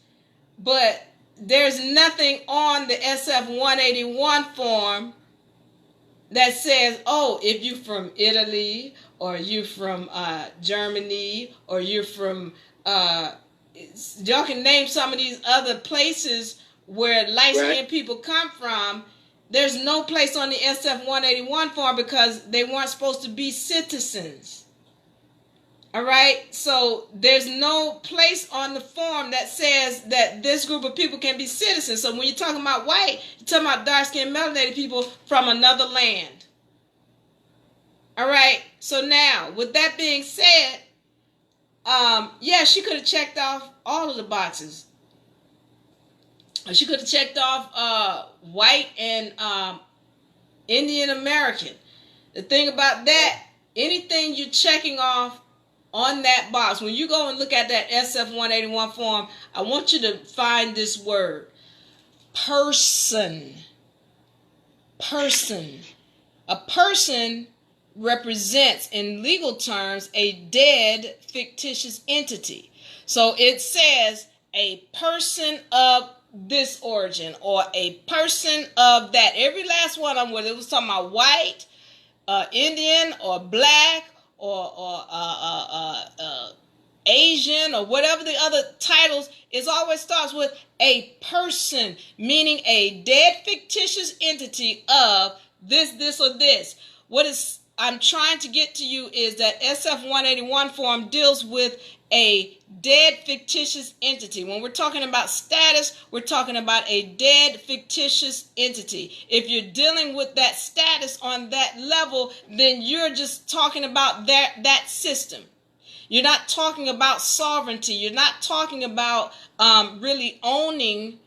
But there's nothing on the SF-181 form that says, oh, if you're from Italy, or you're from Germany, or you're from, y'all can name some of these other places where light-skinned people come from. There's no place on the SF-181 form because they weren't supposed to be citizens. All right, so there's no place on the form that says that this group of people can be citizens. So when you're talking about white, you're talking about dark-skinned, melanated people from another land. All right, so now, with that being said, yeah, she could have checked off all of the boxes. She could have checked off white and Indian American. The thing about that, anything you're checking off on that box, when you go and look at that SF-181 form, I want you to find this word, person. Person. A person represents, in legal terms, a dead fictitious entity. So it says a person of this origin or a person of that. Every last one of them, whether it was talking about white, Indian, or black, or Asian, or whatever the other titles, it always starts with a person, meaning a dead fictitious entity of this, or this. What is I'm trying to get to you is that SF-181 form deals with a dead fictitious entity. When we're talking about status, we're talking about a dead fictitious entity. If you're dealing with that status on that level, then you're just talking about that system. You're not talking about sovereignty. You're not talking about really owning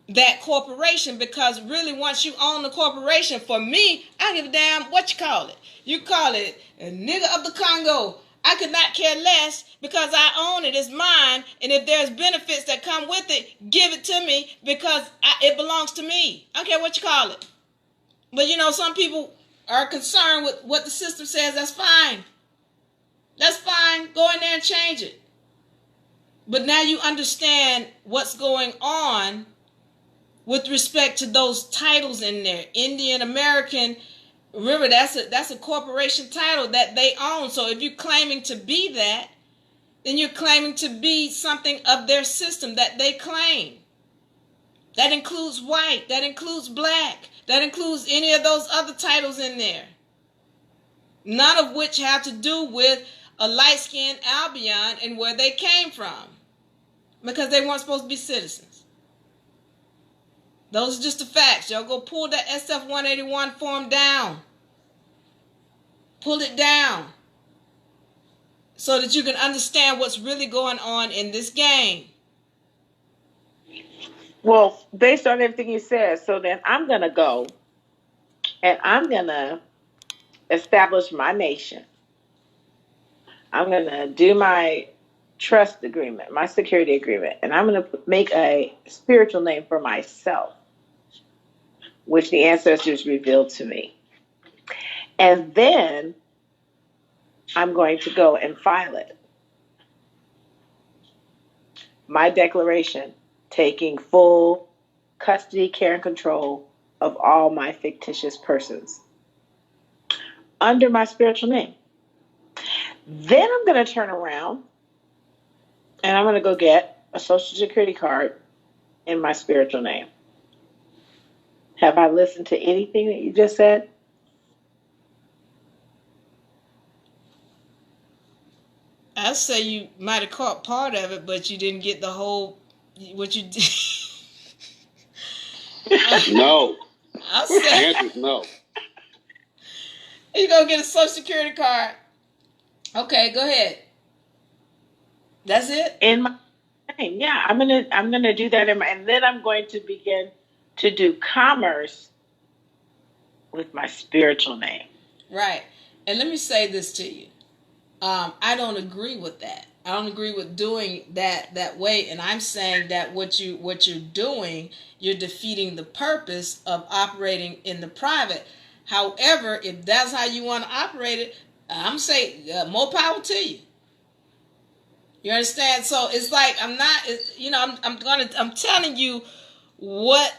that corporation, because really once you own the corporation, for me, I don't give a damn what you call it. You call it a nigger of the Congo, I could not care less, because I own it. It's mine, and if there's benefits that come with it, give it to me, because it belongs to me. I don't care what you call it. But you know, some people are concerned with what the system says. That's fine. That's fine. Go in there and change it. But now you understand what's going on with respect to those titles in there. Indian American, remember, that's a corporation title that they own. So if you're claiming to be that, then you're claiming to be something of their system that they claim. That includes white, that includes black, that includes any of those other titles in there. None of which have to do with a light-skinned Albion and where they came from, because they weren't supposed to be citizens. Those are just the facts. Y'all go pull that SF-181 form down. Pull it down so that you can understand what's really going on in this game. Well, based on everything you said, so then I'm going to go and I'm going to establish my nation. I'm going to do my trust agreement, my security agreement, and I'm going to make a spiritual name for myself, which the ancestors revealed to me. And then I'm going to go and file it. My declaration, taking full custody, care, and control of all my fictitious persons under my spiritual name. Then I'm going to turn around and I'm going to go get a Social Security card in my spiritual name. Have I listened to anything that you just said? I say you might have caught part of it, but you didn't get the whole what you did. No. I The said answer is no. you gonna get a Social Security card. Okay, go ahead. That's it. In my name. Yeah, I'm gonna do that and then I'm going to begin to do commerce with my spiritual name. Right. And let me say this to you. I don't agree with that. I don't agree with doing that way. And I'm saying that what you're doing, you're defeating the purpose of operating in the private. However, if that's how you want to operate it, I'm saying more power to you. You understand? So it's like I'm telling you what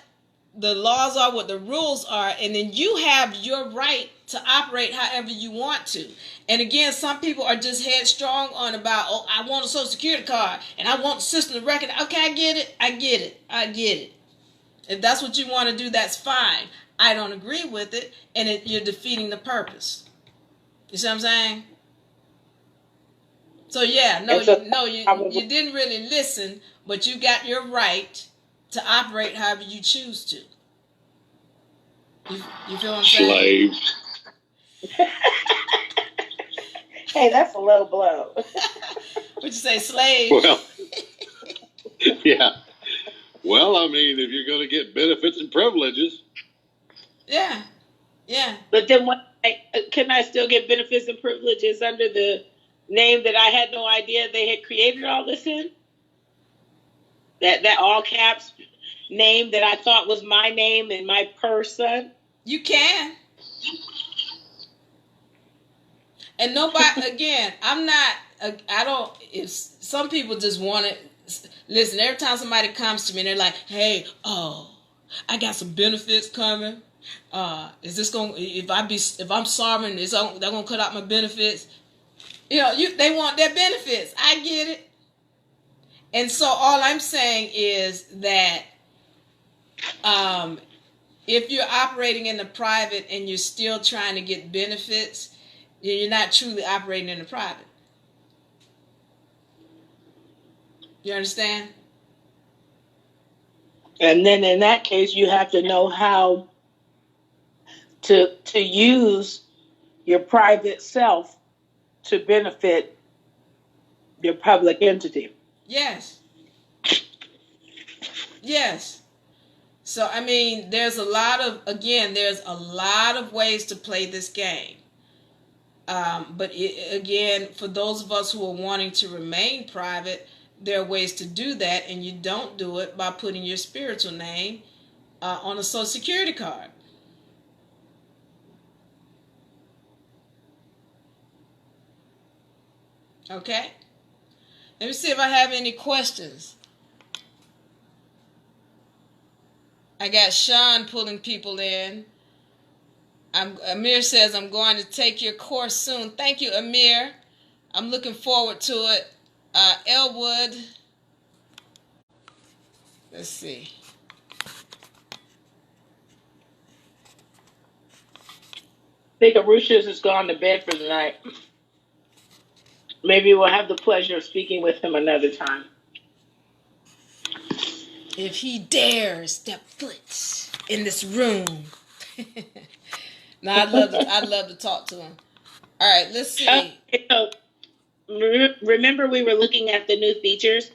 the laws are, what the rules are, and then you have your right to operate however you want to. And again, some people are just headstrong on about, oh, I want a Social Security card and I want the system to record. Okay, I get it. If that's what you want to do, that's fine. I don't agree with it, and you're defeating the purpose. You see what I'm saying? So yeah, you didn't really listen, but you got your right to operate however you choose to. You feel what I'm saying? Slaves. Hey, that's a low blow. Would you say slave? Well, yeah. Well, I mean, if you're going to get benefits and privileges. Yeah. But then can I still get benefits and privileges under the name that I had no idea they had created all this in? That all caps name that I thought was my name and my person? You can. And nobody, again, if some people just want to, listen, every time somebody comes to me and they're like, hey, I got some benefits coming. Is this going, if I'm sovereign, they're going to cut out my benefits. They want their benefits. I get it. And so all I'm saying is that, if you're operating in the private and you're still trying to get benefits, you're not truly operating in the private. You understand? And then in that case, you have to know how to use your private self to benefit your public entity. Yes. So, I mean, there's a lot of ways to play this game. But again, for those of us who are wanting to remain private, there are ways to do that, and you don't do it by putting your spiritual name on a Social Security card. Okay? Let me see if I have any questions. I got Sean pulling people in. Amir says, I'm going to take your course soon. Thank you, Amir. I'm looking forward to it. Elwood. Let's see. I think Arushas has gone to bed for the night. Maybe we'll have the pleasure of speaking with him another time. If he dares step foot in this room. No, I'd love to talk to him. All right, let's see. Remember we were looking at the new features?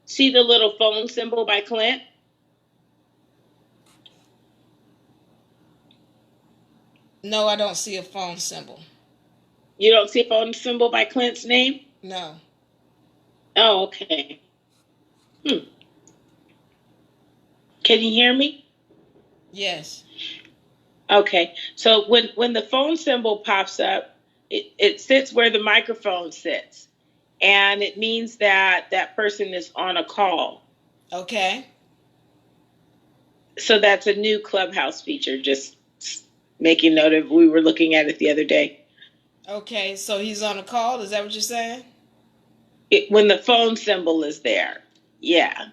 See the little phone symbol by Clint? No, I don't see a phone symbol. You don't see a phone symbol by Clint's name? No. Oh, okay. Can you hear me? Yes. Okay. So when the phone symbol pops up, it sits where the microphone sits. And it means that that person is on a call. Okay. So that's a new Clubhouse feature, just making note of, we were looking at it the other day. Okay, so he's on a call. Is that what you're saying? When the phone symbol is there. Yeah.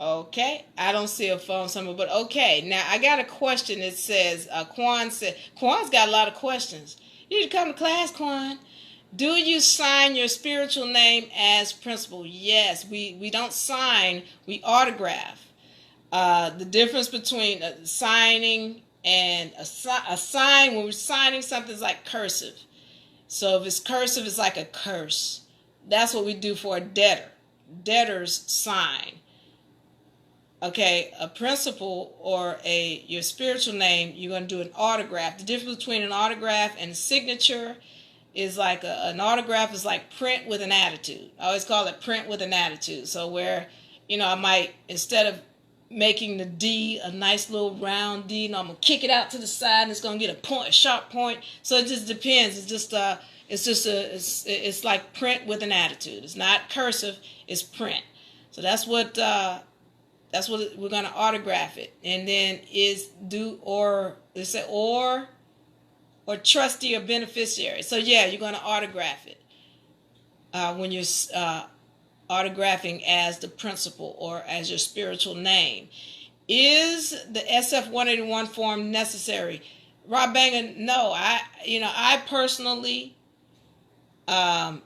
Okay, I don't see a phone symbol, but okay. Now I got a question. It says, Kwan's got a lot of questions. You need to come to class, Kwan. Do you sign your spiritual name as principal? Yes, we don't sign, we autograph. The difference between signing and a sign, when we're signing something, is like cursive. So if it's cursive, it's like a curse. That's what we do for a debtor. Debtors sign. Okay, a principal or your spiritual name, you're going to do an autograph. The difference between an autograph and a signature is like an autograph is like print with an attitude. I always call it print with an attitude. So where, I might, instead of making the D a nice little round D, I'm going to kick it out to the side and it's going to get a sharp point. So it just depends. It's like print with an attitude. It's not cursive, it's print. So that's what we're going to autograph it. And then or trustee or beneficiary. So yeah, you're going to autograph it when you're autographing as the principal or as your spiritual name. Is the SF-181 form necessary? Rob Banger, no. I personally, I'm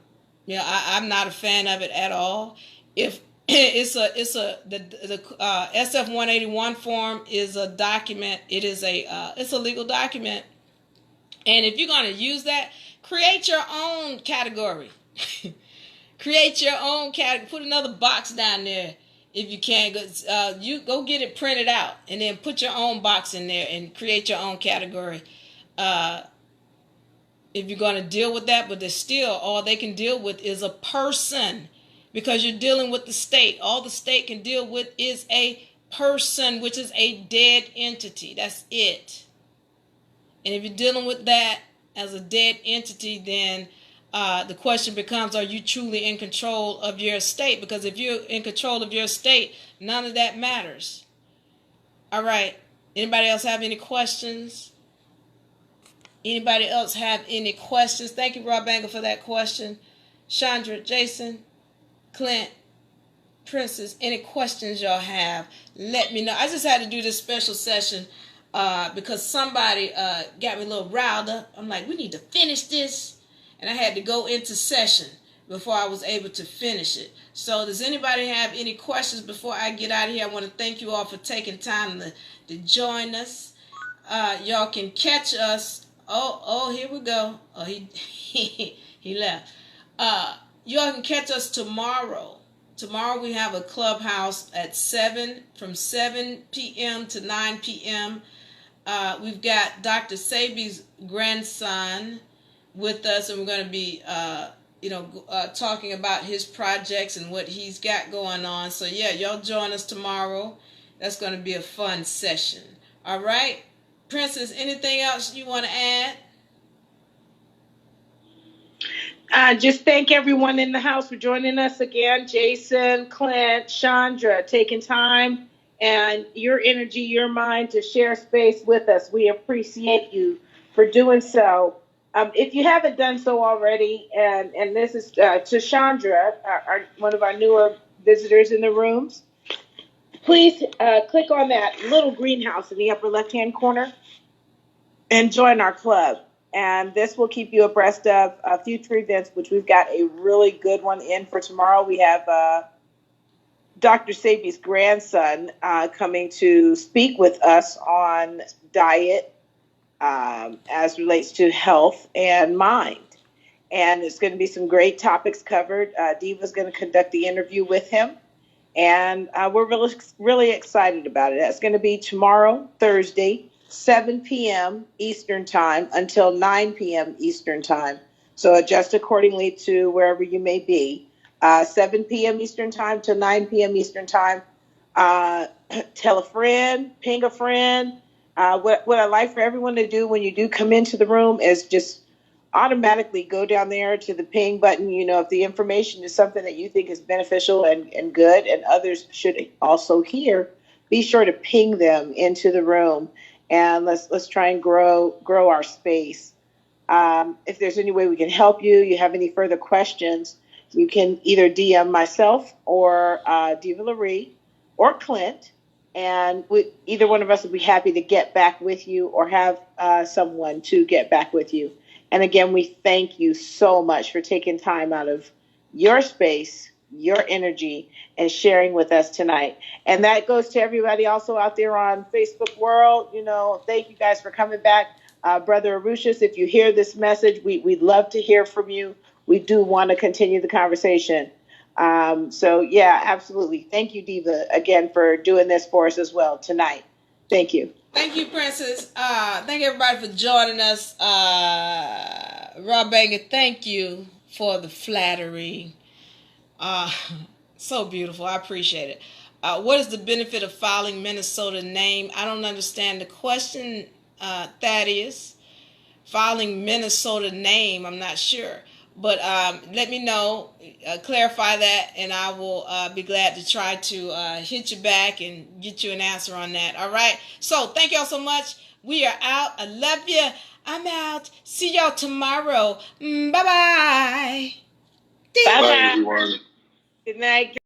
not a fan of it at all. If the SF-181 form is a document, it's a legal document. And if you're going to use that, create your own category. Create your own category. Put another box down there if you can. You go get it printed out and then put your own box in there and create your own category. If you're going to deal with that, but all they can deal with is a person, because you're dealing with the state. All the state can deal with is a person, which is a dead entity. That's it. And if you're dealing with that as a dead entity, then the question becomes, are you truly in control of your estate? Because if you're in control of your estate, none of that matters. All right. Anybody else have any questions? Anybody else have any questions? Thank you, Rob Banger, for that question. Chandra, Jason, Clint, Princess, any questions y'all have, let me know. I just had to do this special session because somebody got me a little riled up. I'm like, we need to finish this. And I had to go into session before I was able to finish it. So does anybody have any questions before I get out of here? I want to thank you all for taking time to join us. Y'all can catch us. Oh, here we go. Oh, he left. Y'all can catch us tomorrow. Tomorrow we have a clubhouse at from 7 p.m. to 9 p.m. We've got Dr. Sabi's grandson with us, and we're going to be, talking about his projects and what he's got going on. So yeah, y'all join us tomorrow. That's going to be a fun session. All right, Princess, anything else you want to add? Just thank everyone in the house for joining us again. Jason, Clint, Chandra, taking time and your energy, your mind to share space with us. We appreciate you for doing so. If you haven't done so already, and this is to Chandra, one of our newer visitors in the rooms, please click on that little greenhouse in the upper left-hand corner and join our club. And this will keep you abreast of future events, which we've got a really good one in for tomorrow. We have Dr. Sabi's grandson coming to speak with us on diet as relates to health and mind. And there's going to be some great topics covered. Diva's going to conduct the interview with him. And we're really, really excited about it. That's going to be tomorrow, Thursday, 7 p.m. Eastern Time until 9 p.m. Eastern Time. So adjust accordingly to wherever you may be. 7 p.m. Eastern Time to 9 p.m. Eastern Time. Tell a friend, ping a friend. What I like for everyone to do when you do come into the room is just automatically go down there to the ping button. You know, if the information is something that you think is beneficial and good and others should also hear, be sure to ping them into the room, and let's try and grow our space. If there's any way we can help you, you have any further questions, you can either DM myself or Diva Laree or Clint, and either one of us would be happy to get back with you or have someone to get back with you. And again, we thank you so much for taking time out of your space, your energy, and sharing with us tonight. And that goes to everybody also out there on Facebook World. You know, thank you guys for coming back. Brother Arushas, if you hear this message, we'd love to hear from you. We do want to continue the conversation. So, yeah, absolutely. Thank you, Diva, again, for doing this for us as well tonight. Thank you. Thank you, Princess. Thank everybody for joining us. Rob Banger, thank you for the flattery. So beautiful. I appreciate it. What is the benefit of filing Minnesota name? I don't understand the question, Thaddeus. Filing Minnesota name, I'm not sure. But let me know, clarify that, and I will be glad to try to hit you back and get you an answer on that. All right? So thank y'all so much. We are out. I love you. I'm out. See y'all tomorrow. Bye-bye. Bye-bye. Bye, everyone. Good night.